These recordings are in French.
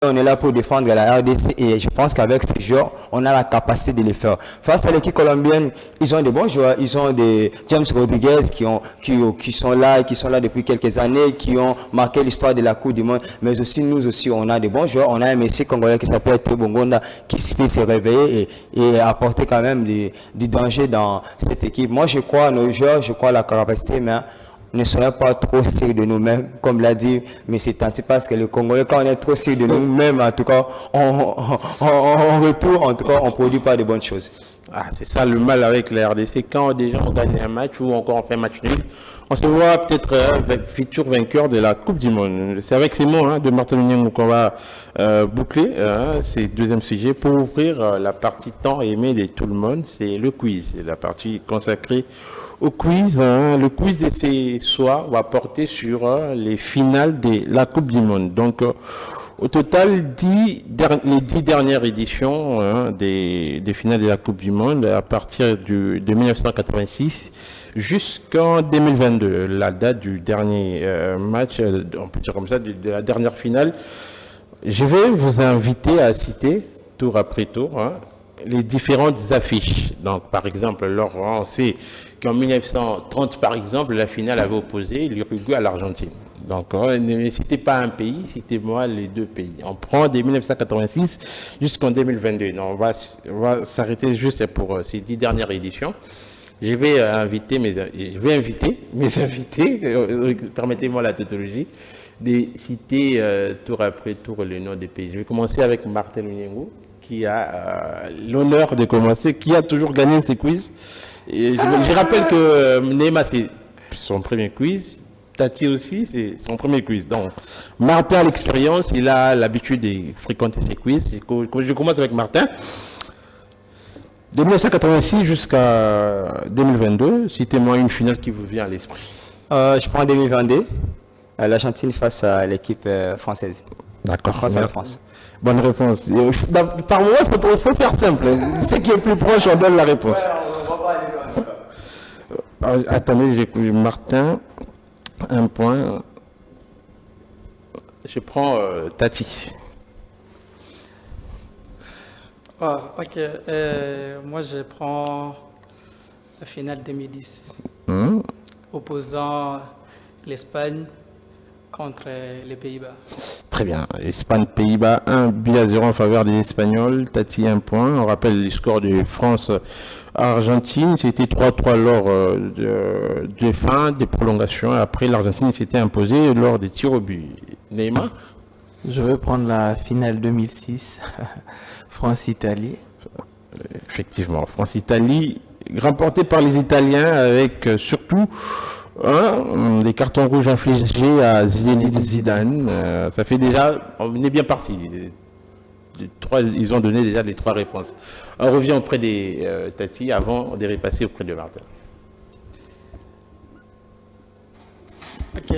On est là pour défendre la RDC et je pense qu'avec ces joueurs, on a la capacité de les faire. Face à l'équipe colombienne, ils ont des bons joueurs. Ils ont des James Rodriguez qui sont là depuis quelques années, qui ont marqué l'histoire de la Coupe du Monde. Mais aussi, nous aussi, on a des bons joueurs. On a un Messi congolais qui s'appelle Théo Bongonda qui peut se réveiller et apporter quand même du danger dans cette équipe. Moi, je crois à nos joueurs, je crois à la capacité, mais ne soyons pas trop sûrs de nous-mêmes, comme l'a dit M. Tanti, parce que le Congolais, quand on est trop sûr de nous-mêmes, en tout cas, on retourne, en tout cas, on ne produit pas de bonnes choses. Ah, c'est ça le mal avec la RDC. Quand déjà on gagne un match ou encore on fait un match nul, on se voit peut-être futur vainqueur de la Coupe du Monde. C'est avec ces mots de Martin Luningo qu'on va boucler ces deuxième sujet pour ouvrir la partie tant aimée de tout le monde. C'est le quiz, la partie consacrée au quiz. Le quiz de ces soirs va porter sur les finales de la Coupe du Monde. Donc, au total, les 10 dernières éditions des finales de la Coupe du Monde, à partir de 1986 jusqu'en 2022, la date du dernier match, on peut dire comme ça, de la dernière finale. Je vais vous inviter à citer, tour après tour, les différentes affiches. Donc, par exemple, on sait qu'en 1930, par exemple, la finale avait opposé l'Uruguay à l'Argentine. Donc, ne citez pas un pays, citez-moi les deux pays. On prend de 1986 jusqu'en 2022. Donc, on va s'arrêter juste pour ces 10 dernières éditions. Je vais inviter mes invités, permettez-moi la tautologie, de citer tour après tour le nom des pays. Je vais commencer avec Martin Luningo, qui a l'honneur de commencer, qui a toujours gagné ces quiz. Et je rappelle que Neymar, c'est son premier quiz. Tati aussi, c'est son premier quiz. Donc, Martin a l'expérience, il a l'habitude de fréquenter ces quiz. Je commence avec Martin. De 1986 jusqu'à 2022, citez-moi une finale qui vous vient à l'esprit. Je prends 2022, l'Argentine face à l'équipe française. D'accord. France à la France. Bonne réponse. Par moment, il faut faire simple. Ce qui est plus proche, on donne la réponse. Ouais, on va pas aller loin. Attendez, j'ai Martin. Un point. Je prends Tati. Ok. Moi, je prends la finale 2010. Opposant l'Espagne contre les Pays-Bas. Très bien. Espagne-Pays-Bas, 1-0 en faveur des Espagnols. Tati, 1 point. On rappelle les scores de France-Argentine. C'était 3-3 lors de fin, des prolongations. Après, l'Argentine s'était imposée lors des tirs au but. Neymar? Je vais prendre la finale 2006. France-Italie. Effectivement, France-Italie, remportée par les Italiens avec surtout des cartons rouges infligés à Zinedine Zidane. Ça fait déjà, on est bien parti. Ils ont donné déjà les 3 réponses. On revient auprès des Tati avant de repasser auprès de Martin. Ok.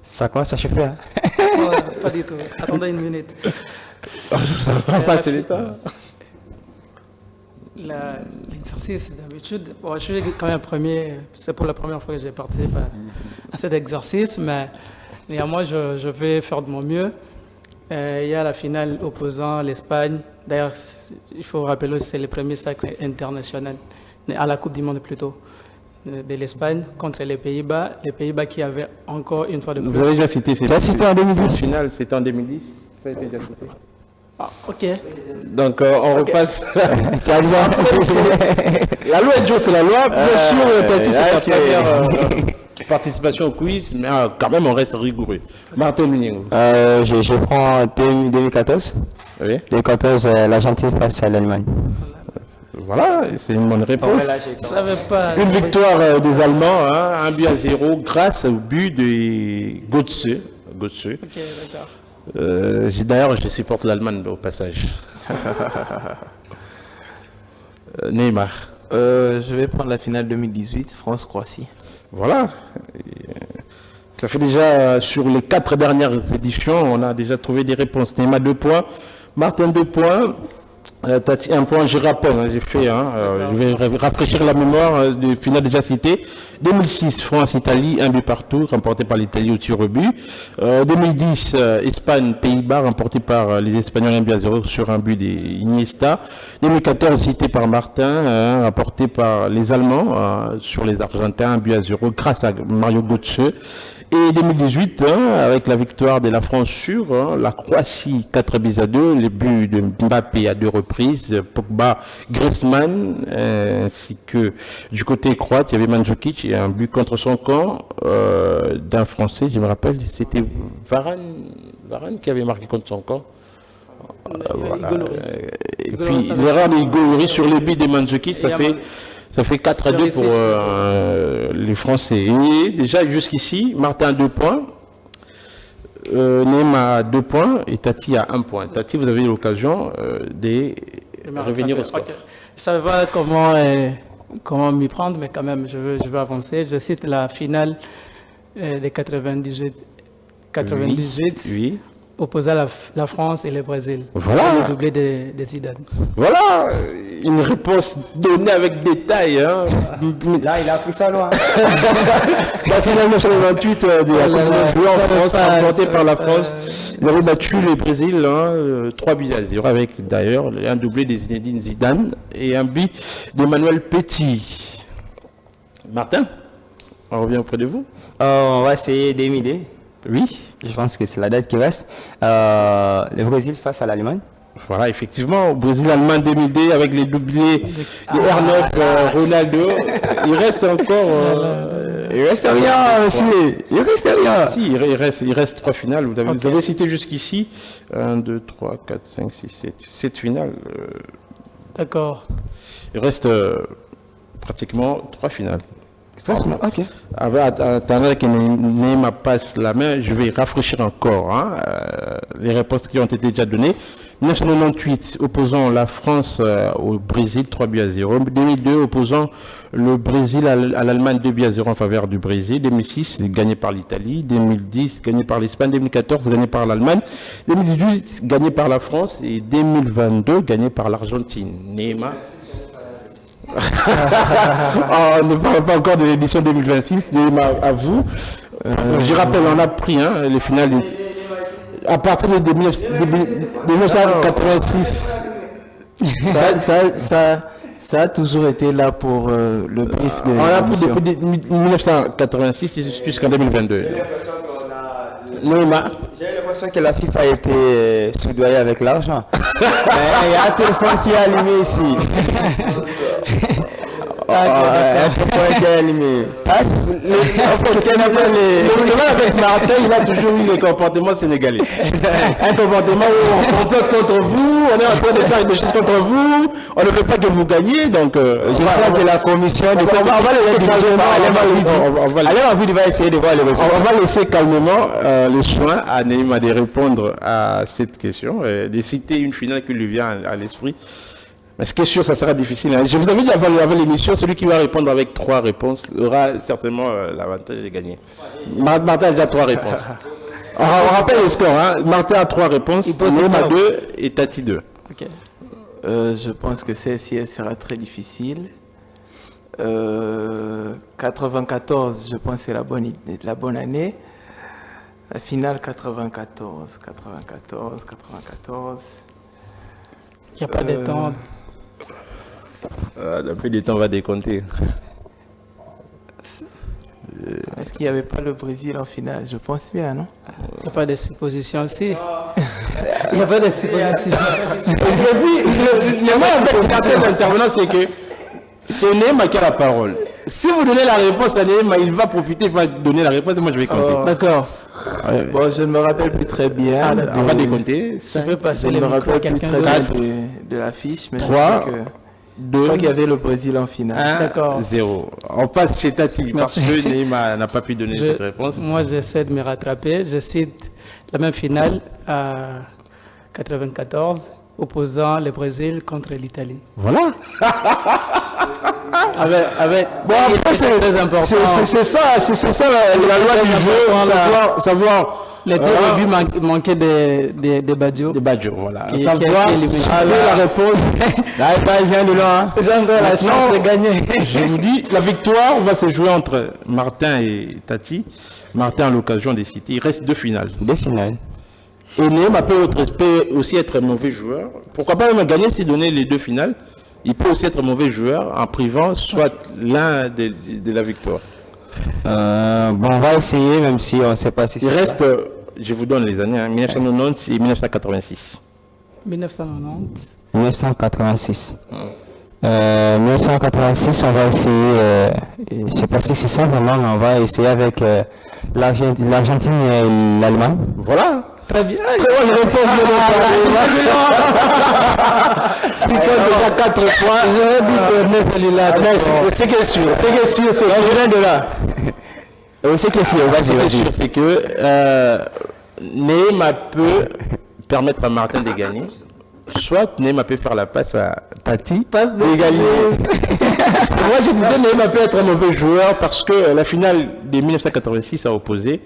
Ça commence à chauffer. Pas du tout. Attendez une minute. L'exercice d'habitude, je suis quand même premier, c'est pour la première fois que j'ai participé à cet exercice, mais néanmoins je vais faire de mon mieux. Il y a la finale opposant l'Espagne. D'ailleurs, il faut rappeler que c'est le premier sacre international, à la Coupe du Monde plutôt, de l'Espagne contre les Pays-Bas. Les Pays-Bas qui avaient encore une fois de plus. Vous avez déjà cité, c'était en 2010. Finale, c'était en 2010. Ça a été déjà cité. Ah, ok. Donc on repasse. La loi est Joe, c'est la loi. Bien sûr, Tati, c'est ta première participation au quiz, mais quand même on reste rigoureux. Martin Luningo. Je prends 2014. Oui. 2014, l'Argentine face à l'Allemagne. Voilà, c'est une bonne réponse. Une victoire des Allemands, 1-0 grâce au but de Götze. Ok, d'accord. D'ailleurs, je supporte l'Allemagne au passage. Neymar. Je vais prendre la finale 2018, France-Croatie. Voilà. Ça fait déjà, sur les 4 dernières éditions, on a déjà trouvé des réponses. Neymar 2 points, Martin 2 points. Tati, un point, je rappelle, hein, j'ai fait, je vais rafraîchir la mémoire du final déjà cité. 2006, France-Italie, 1 but partout, remporté par l'Italie au tir au but. 2010, Espagne-Pays-Bas, remporté par les Espagnols 1 but à 0 sur un but d'Iniesta. 2014, cité par Martin, remporté par les Allemands sur les Argentins, 1 but à 0 grâce à Mario Götze. Et 2018, avec la victoire de la France sur la Croatie, 4 buts à 2, les buts de Mbappé à 2 reprises, Pogba, Griezmann, ainsi que du côté croate, il y avait Mandzukic et un but contre son camp d'un Français, je me rappelle, c'était Varane qui avait marqué contre son camp. Voilà. Et puis l'erreur de Hugo Lloris sur les buts de Mandzukic, ça fait 4 à 2 pour les Français. Et déjà jusqu'ici, Martin a 2 points, Neymar a 2 points et Tati a 1 point. Tati, vous avez l'occasion de revenir au score. Okay. Je ne savais pas comment m'y prendre, mais quand même, je veux avancer. Je cite la finale des 98, oui. opposant la France et le Brésil. Voilà. Le doublé de Zidane. Voilà, une réponse donnée avec détail. Hein. Là, il a pris ça loin. La finale 1998 de la Coupe du Monde jouée en France, remportée par la France. Ils avaient battu le Brésil 3 buts à 0 avec d'ailleurs un doublé de Zinedine Zidane et un but d'Emmanuel Petit. Martin, on revient auprès de vous. On va essayer d'émider. Oui. Je pense que c'est la date qui reste. Le Brésil face à l'Allemagne. Voilà, effectivement, au Brésil-Allemagne 2002 avec les doublés de R9, Ronaldo. Il reste encore. Il reste rien, monsieur. Il reste rien. Si, il reste 3 finales. Vous avez cité jusqu'ici 1, 2, 3, 4, 5, 6, 7. 7 finales. D'accord. Il reste pratiquement 3 finales. Ok. Attendant que Neymar passe la main, je vais rafraîchir encore les réponses qui ont été déjà données. 1998, opposant la France au Brésil, 3 buts à 0. 2002, opposant le Brésil à l'Allemagne, 2 buts à 0 en faveur du Brésil. 2006, gagné par l'Italie. 2010, gagné par l'Espagne. 2014, gagné par l'Allemagne. 2018, gagné par la France. Et 2022, gagné par l'Argentine. Neymar. On ne parle pas encore de l'édition 2026, Neymar à vous. Je rappelle, on a pris les finales à partir de 1986. Ça a toujours été là pour le brief de on a pris depuis 1986 jusqu'en 2022. Neymar. J'ai l'impression que la FIFA a été soudoyée avec l'argent. Il y a un téléphone qui est allumé ici. Un téléphone qui est allumé. Le mal avec Martin, il a toujours eu le comportement sénégalais. Un comportement où on complote contre vous, on est en train de faire des choses contre vous, on ne veut pas que vous gagnez, donc je crois que la commission de on va laisser essayer de voir les résultats. On va laisser calmement le soin à Neymar de répondre à cette question, de citer une finale qui lui vient à l'esprit. Mais ce qui est sûr, ça sera difficile. Hein. Je vous avais dit avant l'émission, celui qui va répondre avec 3 réponses aura certainement l'avantage de gagner. Martin a déjà 3 réponses. On rappelle le score. Hein. Martin a 3 réponses, Neymar 2 et Tati 2. Okay. Je pense que celle-ci sera très difficile. 94, je pense que c'est la bonne année. La finale 94. Il n'y a pas de temps. Un peu de temps, on va décompter. Est-ce qu'il n'y avait pas le Brésil en finale? Je pense bien, non? Il n'y a pas de supposition aussi. Il n'y a pas de supposition. Et puis, le mal avec l'intervenant, c'est que c'est Neymar qui a la parole. Si vous donnez la réponse à Neymar, il va profiter, il va donner la réponse et moi je vais compter. D'accord. Bon, je ne me rappelle plus très bien. On va décompter. Je peux passer Je ne le me micro à rappelle plus quelqu'un très d'autre. bien de l'affiche, mais 3, je 2, crois qu'il y avait le Brésil en finale. D'accord. 0. On passe chez Tati parce Merci. que Neymar n'a pas pu donner cette réponse. Moi, j'essaie de me rattraper. Je cite la même finale à 94, opposant le Brésil contre l'Italie. Voilà. Bon, après, c'est très important. C'est ça la loi du jeu, savoir Les deux débuts manquaient des Badjo. Des Badjo, voilà. Qui Savoir, la réponse. Là, il vient de loin. J'ai encore la chance de gagner. Je vous dis, la victoire va se jouer entre Martin et Tati. Martin a l'occasion des cités. Il reste 2 finales. 2 finales. Et Neema peut aussi être un mauvais joueur. Pourquoi pas même gagner s'il donnait les 2 finales. Il peut aussi être un mauvais joueur en privant soit l'un de la victoire. Bon, on va essayer, même si on ne sait pas si c'est Il reste, je vous donne les années, 1990 et 1986. 1990. 1986. 1986, on va essayer, je ne sais pas si c'est ça vraiment, mais on va essayer avec l'Argentine et l'Allemagne. Voilà. Très bien. Bonne réponse de déjà 4 fois. J'aurais dit que celui-là. C'est que sûr, c'est je viens de là. C'est que sûr, vas-y. C'est que Neema peut permettre à Martin de gagner. Soit Neema peut faire la passe à Tati d'égaliser. Moi je disais Neema peut être un mauvais joueur parce que la finale de 1986 a opposé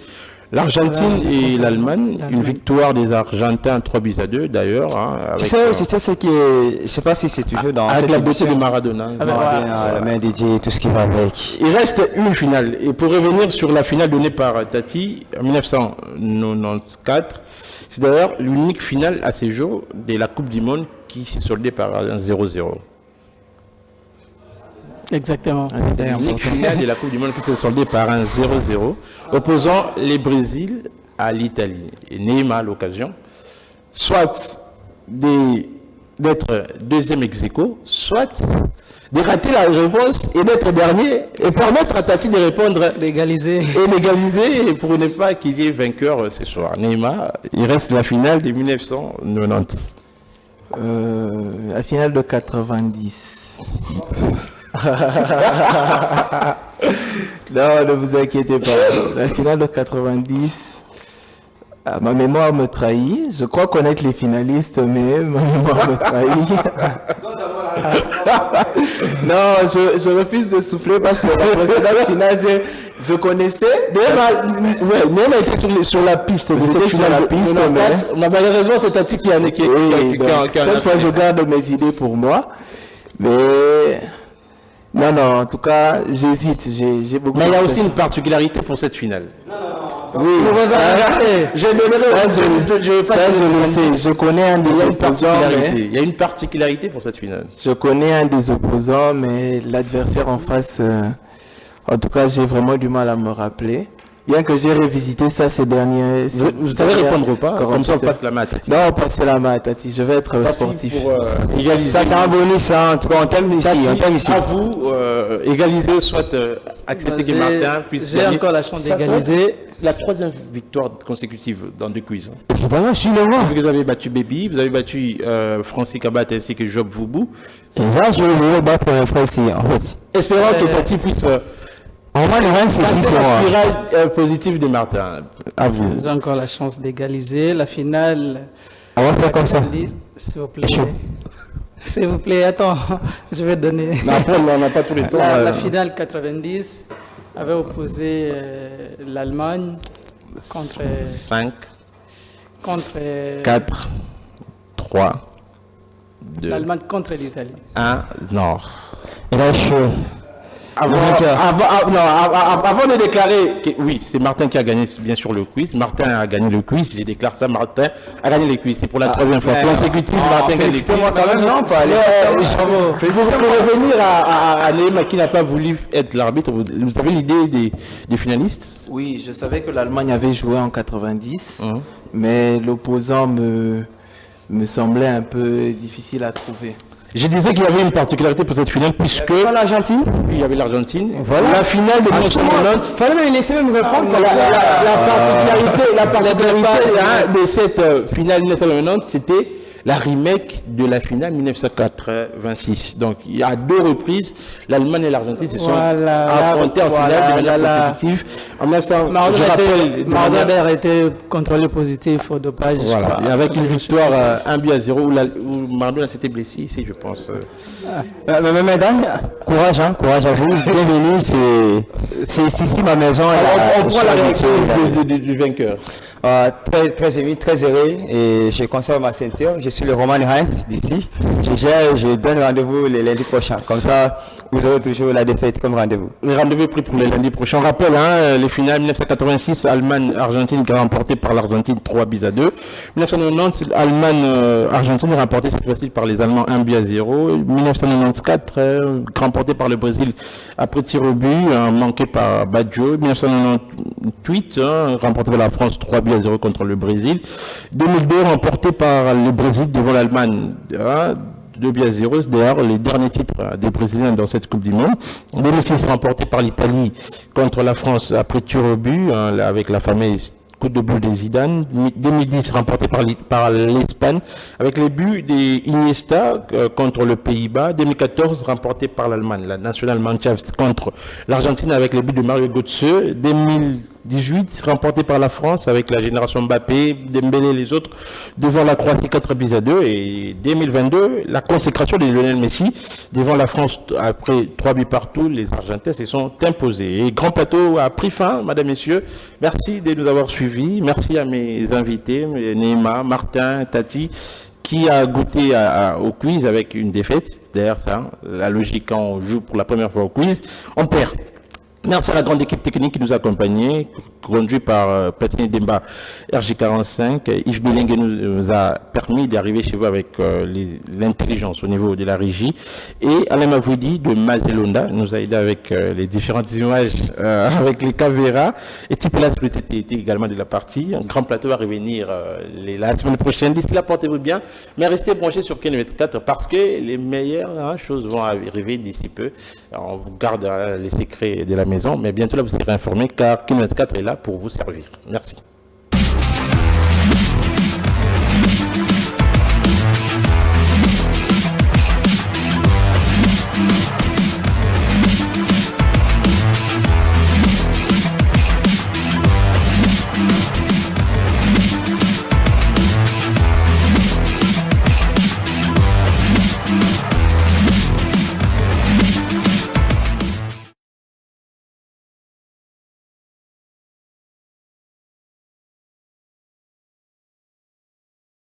l'Argentine et l'Allemagne, une victoire des Argentins 3-2 d'ailleurs. Hein, tu sais, ce qui est, je ne sais pas si c'est toujours dans avec la beauté de Maradona. La main dédiée, tout ce qui va avec. Il reste une finale. Et pour revenir sur la finale donnée par Tati en 1994, c'est d'ailleurs l'unique finale à ces jours de la Coupe du Monde qui s'est soldée par un 0-0. Exactement. L'unique finale de la Coupe du Monde qui s'est soldée par un 0-0, opposant les Brésil à l'Italie. Et Neema a l'occasion, soit d'être deuxième ex-aequo, soit de rater la réponse et d'être dernier, et permettre à Tati de répondre Légaliser. et légaliser pour ne pas qu'il y ait vainqueur ce soir. Neema, il reste la finale de 1990. La finale de 90. Non, ne vous inquiétez pas. La finale de 90, ma mémoire me trahit. Je crois connaître les finalistes, mais ma mémoire me trahit. Non, je refuse de souffler parce que la précédente finale, je connaissais. Neema était sur la piste. J'étais sur la piste, mais malheureusement, c'est Tati qui en est qui cette fois, je garde mes idées pour moi. Mais non, en tout cas, j'hésite. J'ai beaucoup. Mais il y a aussi une particularité pour cette finale. Oui, je le sais. Je connais un des opposants. Il y a une particularité pour cette finale. Je connais un des opposants, mais l'adversaire en face, en tout cas, j'ai vraiment du mal à me rappeler. Bien que j'ai revisité ça ces derniers... Vous savez répondre ou pas? Comme ça, on passe la main à Tati. Non, on passe la main à Tati. Je vais être sportif. Ça, c'est un bonus, hein. En tout cas, on t'aime ici. À vous, égaliser, soit accepter que Martin puisse gagner. J'ai encore la chance d'égaliser. La 3e victoire consécutive dans 2 quiz. Évidemment, je suis le roi. Vous avez battu Baby, vous avez battu Francis Kabat ainsi que Job Voubou. Et là, je vais battre pour frère ici, en fait. Espérons que Tati puisse... En vrai, le reste, c'est passer 6 la pour moi. spirale positive de Martin. À vous. J'ai encore la chance d'égaliser. La finale. On va faire comme ça. S'il vous plaît. S'il vous plaît, attends, je vais donner. Mais après, on n'a pas tous les temps. La finale 90 avait opposé l'Allemagne contre 5, 4, 3, 2, l'Allemagne contre l'Italie. 1, non. Et là, je suis... Avant de déclarer que oui, c'est Martin qui a gagné bien sûr le quiz. Martin a gagné le quiz. Je déclare ça. Martin a gagné le quiz. C'est pour la 3e fois consécutive. Martin gagne le quiz. Moi quand même, non, pas aller. Pour revenir à Neema qui n'a pas voulu être l'arbitre, vous avez l'idée des finalistes? Oui, je savais que l'Allemagne avait joué en 90, mais l'opposant me semblait un peu difficile à trouver. Je disais qu'il y avait une particularité pour cette finale puisque l'Argentine. Il y avait l'Argentine. Voilà. La finale de 1990. Fallait me laisser même répondre comme La particularité de cette finale 1990, c'était la remake de la finale 1986. Donc il y a 2 reprises, l'Allemagne et l'Argentine se sont affrontés en finale de manière consécutive. En 1900, je rappelle, Maradona a été contrôlé positif au dopage. Voilà, et avec une victoire 1-0 où Maradona s'était blessé ici, je pense. Mesdames, courage à vous, bienvenue, c'est ici ma maison. On prend la réaction du vainqueur. Très ému, très heureux et je conserve ma ceinture. Je suis le Roman Reims d'ici. Je donne rendez-vous le lundi prochain. Comme ça, vous aurez toujours la défaite comme rendez-vous. Le rendez-vous est pris pour le lundi prochain. On rappelle les finales 1986, Allemagne-Argentine qui a remporté par l'Argentine 3-2. 1990, Allemagne-Argentine remporté cette fois-ci par les Allemands 1-0. 1994, remporté par le Brésil après tir au but, manqué par Baggio. 1998, remporté par la France 3-0 contre le Brésil. 2002, remporté par le Brésil devant l'Allemagne. 2-0, d'ailleurs les derniers titres des Brésiliens dans cette Coupe du Monde. 2006, remporté par l'Italie contre la France après tir au but, avec la fameuse coup de boule de Zidane. 2010, remporté par l'Espagne avec les buts d'Iniesta contre le Pays-Bas. 2014, remporté par l'Allemagne, la Nationalmannschaft contre l'Argentine avec les buts de Mario Götze. 2018, remporté par la France avec la génération Mbappé, Dembélé et les autres devant la Croatie 4-2. Et 2022, la consécration de Lionel Messi devant la France après 3 buts partout. Les Argentins se sont imposés. Et Grand Plateau a pris fin, mesdames, messieurs. Merci de nous avoir suivis. Merci à mes invités, Neema, Martin, Tati, qui a goûté au quiz avec une défaite. D'ailleurs, ça, la logique, quand on joue pour la première fois au quiz, on perd. Merci à la grande équipe technique qui nous a accompagnés, conduite par Platini Demba RG45. Yves Bilingue nous a permis d'arriver chez vous avec l'intelligence au niveau de la régie. Et Alain Mavoudi de Mazelonda nous a aidé avec les différentes images, avec les caméras. Et Tipelas était également de la partie. Un grand plateau va revenir la semaine prochaine. D'ici là, portez-vous bien. Mais restez branchés sur Ken 24 parce que les meilleures choses vont arriver d'ici peu. On vous garde les secrets de la maison, mais bientôt là vous serez informés car Ken 24 est là pour vous servir. Merci.